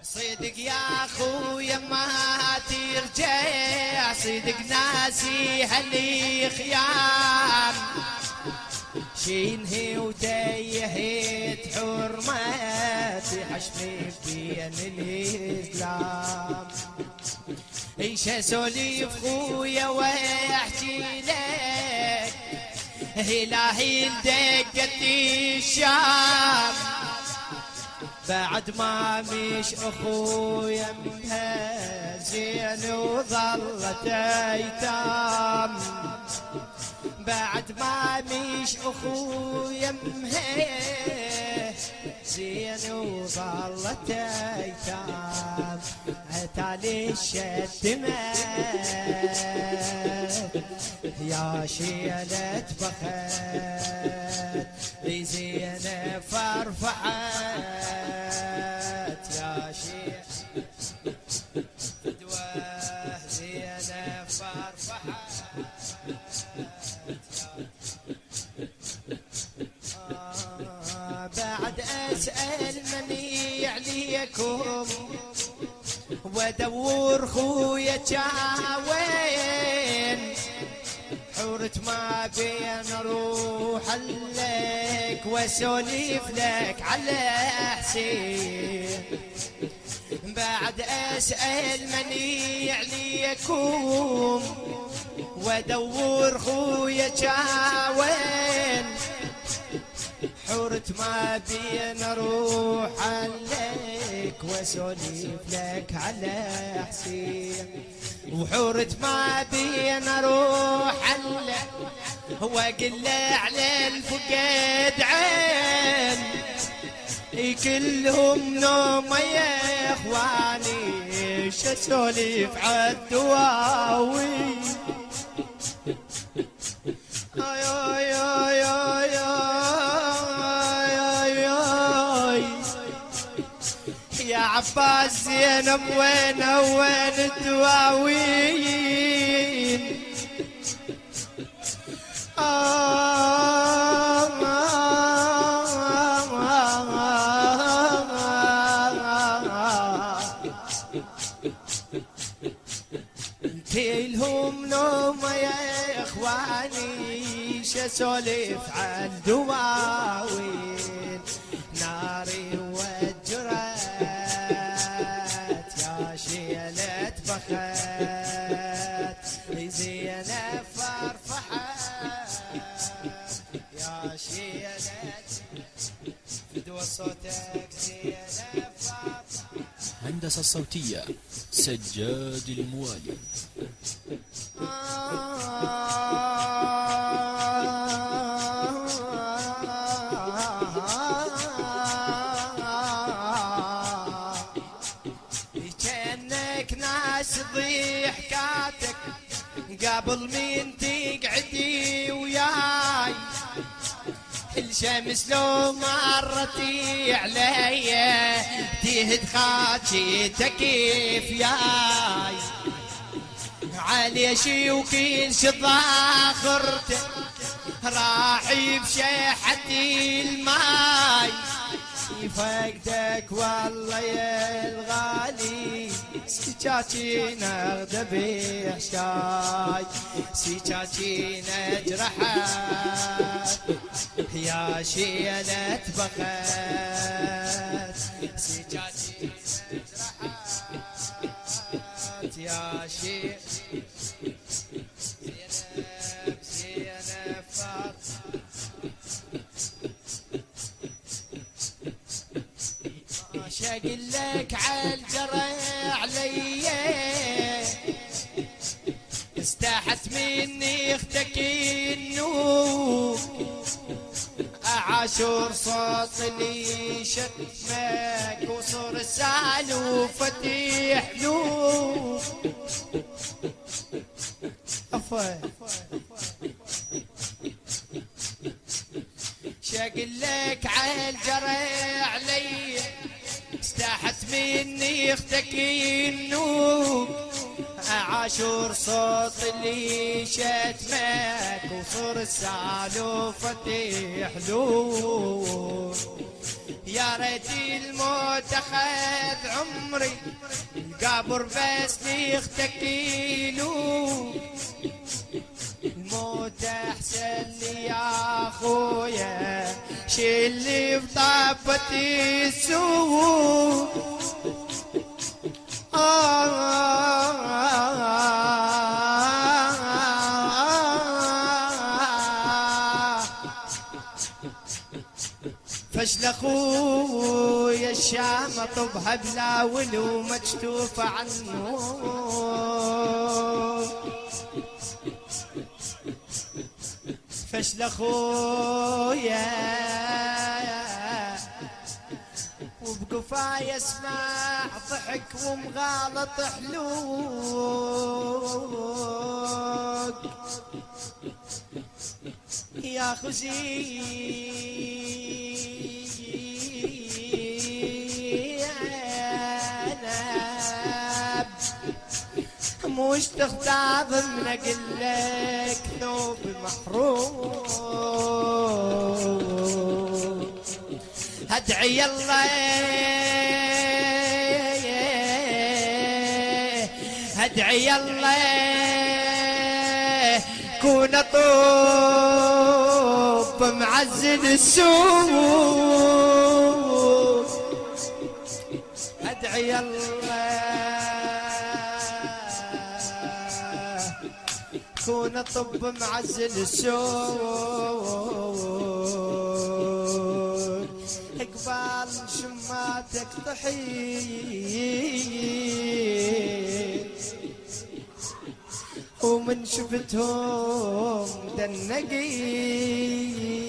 صدق يا اخويا ما ترجع، صدق ناسي هالخيام، شينهي وتيهت حرمتي حشمي بين الاسلام. ايش اسوليف خويا واحكي لك، الهي دقت الشام، بعد ما مش اخويا مهزين وظلت ايتام، بعد ما مش اخويا مهزين وظلت ايتام، عتالي الشتمة يا شيلة بخت، زينب فرفعت يا شيخ فدوة، زينب فرفعت بعد اسأل من يعليكم وادور خويا جاوين، حورت ما بين روح لك واسولف لك على حسين، بعد اسأل من يعليكم وادور خويا جاوين، حورت ما بين روح لك واسولف لك على حسين، وحورت ما بين روح لك واقل على الفقد عين، كلهم نوم يا اخواني شسولف عالدواوي. يا عباس زينب وين الدواوين، انتيلهم نوم يا اخواني شسولف عالدواوين، ناري وجرت يا شيلة بخت، زينب فرفحت يا شيلة فدوى صوتك زينب فرفحت. هندسة الصوتية سجاد الموالي. كأنك ناس ضحكاتك قبل مين تقعدي وياي، الشمس لو مرتي علي تهد خاجتك كيف ياي، علي شي وكل شضاخرته راحي بشيحة الماي، فقدك والله يا الغالي سيجاتي نغدى بحشاي، سيجاتي نجرحت يا شيلة بخت، سيجاتي نجرحت يا شيلة زينب فاط. اقول لك عالجرى علي استحت مني اختك النور، عاشور صوت لي شتمك وصور سالو فتح له شاقل لك عالجرى علي استحت مني اختك النوب، عاشور صوت اللي شتمك وصور السالو فتح له، يا ريت الموت اخذ عمري القابر بس يختكيلو الموت احسن لي يا اخويا شيلي بطافتي السوق فشل اخويا الشام طبها بلاول ومكتوف عنه فشل اخويا وبقفاي اسمع ضحك ومغالط حلوك يا خزينب مش تغتاب من اقول لك ثوب محروم ادعي الله ادعي الله كون طوب معزل السوق ادعي الله كون طب معزل السوق اقبال شماتك طحين ومن شفتهم دنقين